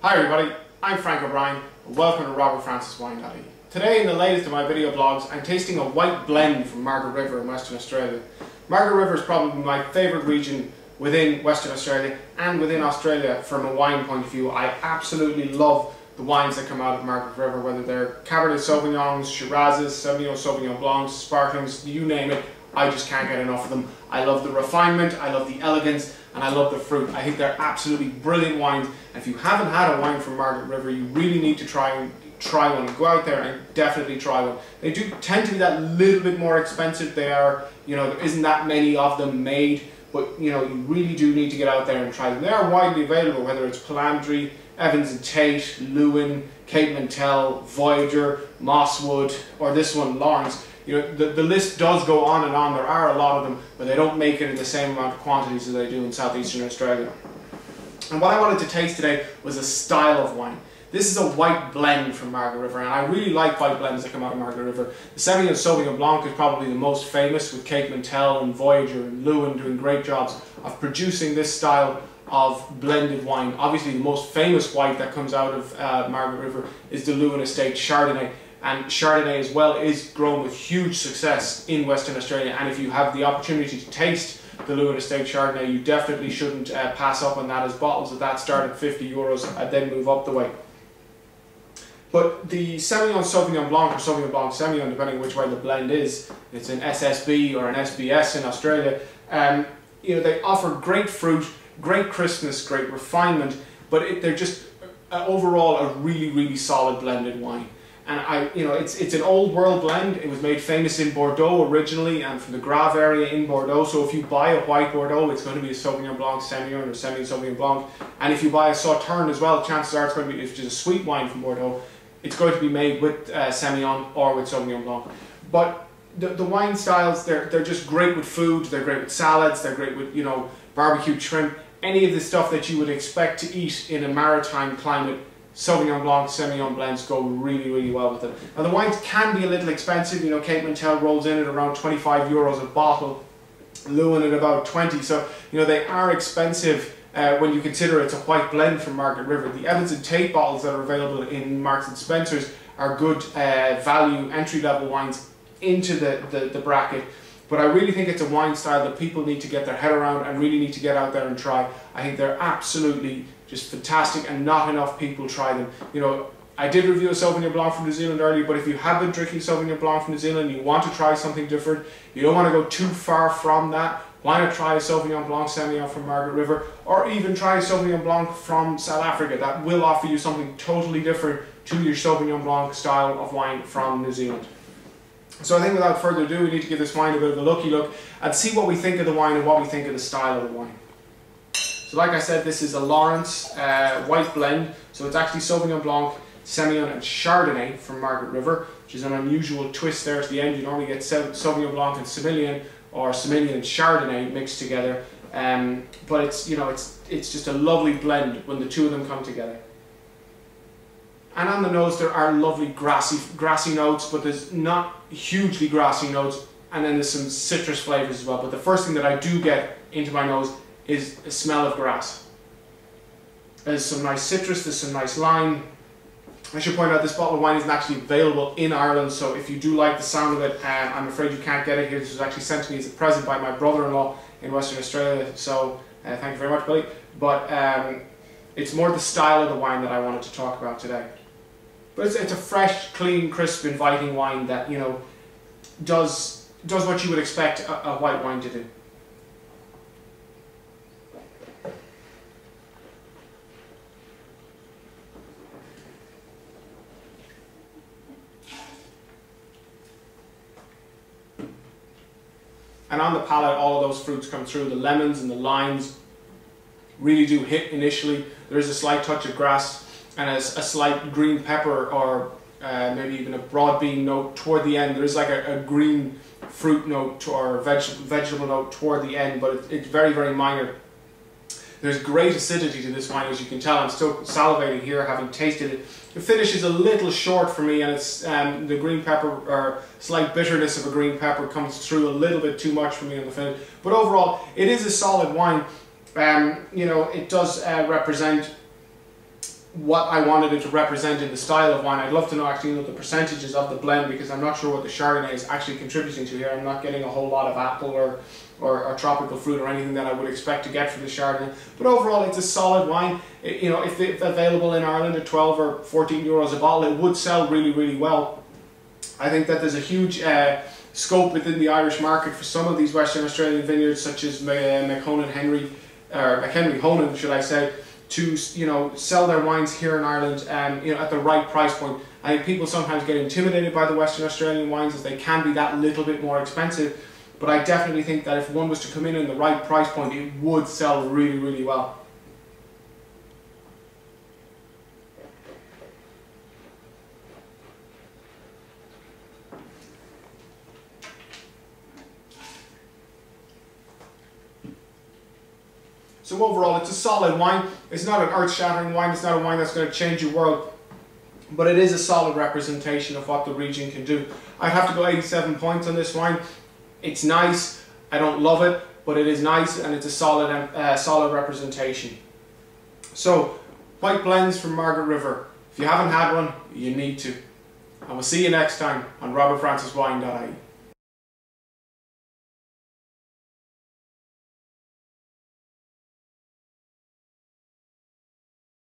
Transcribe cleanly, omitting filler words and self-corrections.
Hi everybody, I'm Frank O'Brien and welcome to robertfranciswine.ie. Today in the latest of my video blogs, I'm tasting a white blend from Margaret River in Western Australia. Margaret River is probably my favourite region within Western Australia and within Australia from a wine point of view. I absolutely love the wines that come out of Margaret River, whether they're Cabernet Sauvignons, Shirazes, Sauvignon Blancs, Sparklings, you name it. I just can't get enough of them. I love the refinement, I love the elegance, and I love the fruit. I think they're absolutely brilliant wines. And if you haven't had a wine from Margaret River, you really need to try one. Go out there and definitely try one. They do tend to be that little bit more expensive. They are, there isn't that many of them made, but you really do need to get out there and try them. They are widely available, whether it's Palandri, Evans and Tate, Lewin, Cape Mentelle, Voyager, Mosswood, or this one, Laurance. The list does go on and on. There are a lot of them, but they don't make it in the same amount of quantities as they do in southeastern Australia. And what I wanted to taste today was a style of wine. This is a white blend from Margaret River, and I really like white blends that come out of Margaret River. The Sauvignon Blanc is probably the most famous, with Cape Mentelle and Voyager and Lewin doing great jobs of producing this style of blended wine. Obviously the most famous white that comes out of Margaret River is the Lewin Estate Chardonnay. And Chardonnay as well is grown with huge success in Western Australia, and if you have the opportunity to taste the Lewin Estate Chardonnay, you definitely shouldn't pass up on that, as bottles of that start at €50 and then move up the way. But the Sauvignon Blanc or Sauvignon Blanc Semillon, depending on which way the blend is, it's an SSB or an SBS in Australia, they offer great fruit, great crispness, great refinement, but they're just overall a really solid blended wine. And it's an old world blend. It was made famous in Bordeaux originally and from the Grave area in Bordeaux. So if you buy a white Bordeaux, it's going to be a Sauvignon Blanc Semillon or Sauvignon Blanc. And if you buy a Sauternes as well, chances are it's going to be, if it's a sweet wine from Bordeaux, it's going to be made with Semillon or with Sauvignon Blanc. But the wine styles, they're just great with food. They're great with salads. They're great with barbecued shrimp. Any of the stuff that you would expect to eat in a maritime climate. Sauvignon Blanc, Semillon blends go really well with it. Now the wines can be a little expensive. Cape Mentelle rolls in at around €25 a bottle, Lewin at about 20. So they are expensive when you consider it's a white blend from Margaret River. The Evans and Tate bottles that are available in Marks and Spencer's are good value entry-level wines into the bracket. But I really think it's a wine style that people need to get their head around and really need to get out there and try. I think they're absolutely just fantastic, and not enough people try them. I did review a Sauvignon Blanc from New Zealand earlier, but if you have been drinking Sauvignon Blanc from New Zealand and you want to try something different, you don't want to go too far from that, why not try a Sauvignon Blanc Semillon from Margaret River, or even try a Sauvignon Blanc from South Africa. That will offer you something totally different to your Sauvignon Blanc style of wine from New Zealand. So I think without further ado, we need to give this wine a bit of a looky look and see what we think of the wine and what we think of the style of the wine. So like I said, this is a Laurance white blend. So it's actually Sauvignon Blanc, Semillon and Chardonnay from Margaret River, which is an unusual twist there at the end. You normally get Sauvignon Blanc and Semillon, or Semillon and Chardonnay mixed together. But it's just a lovely blend when the two of them come together. And on the nose there are lovely grassy notes, but there's not hugely grassy notes, and then there's some citrus flavours as well. But the first thing that I do get into my nose is a smell of grass. There's some nice citrus, there's some nice lime. I should point out this bottle of wine isn't actually available in Ireland, so if you do like the sound of it, I'm afraid you can't get it here. This was actually sent to me as a present by my brother-in-law in Western Australia, so thank you very much, Billy. But it's more the style of the wine that I wanted to talk about today. But it's a fresh, clean, crisp, inviting wine that does what you would expect a white wine to do. And on the palate, all of those fruits come through. The lemons and the limes really do hit initially. There is a slight touch of grass and a slight green pepper, or maybe even a broad bean note toward the end. There is like a green fruit note or vegetable note toward the end, but it's very minor. There's great acidity to this wine, as you can tell. I'm still salivating here, having tasted it. The finish is a little short for me, and it's the green pepper, or slight bitterness of a green pepper, comes through a little bit too much for me on the finish. But overall, it is a solid wine. It does represent what I wanted it to represent in the style of wine. I'd love to know actually the percentages of the blend, because I'm not sure what the Chardonnay is actually contributing to here. I'm not getting a whole lot of apple or tropical fruit or anything that I would expect to get from the Chardonnay. But overall, it's a solid wine. If available in Ireland at 12 or 14 euros a bottle, it would sell really, really well. I think that there's a huge scope within the Irish market for some of these Western Australian vineyards, such as McHenry Honan, should I say, to sell their wines here in Ireland at the right price point. I think people sometimes get intimidated by the Western Australian wines, as they can be that little bit more expensive, but I definitely think that if one was to come in the right price point, it would sell really, really well. So overall, it's a solid wine. It's not an earth-shattering wine. It's not a wine that's going to change your world, but it is a solid representation of what the region can do. I'd have to go 87 points on this wine. It's nice. I don't love it, but it is nice, and it's a solid representation. So, white blends from Margaret River. If you haven't had one, you need to. And we'll see you next time on robertfranciswine.ie.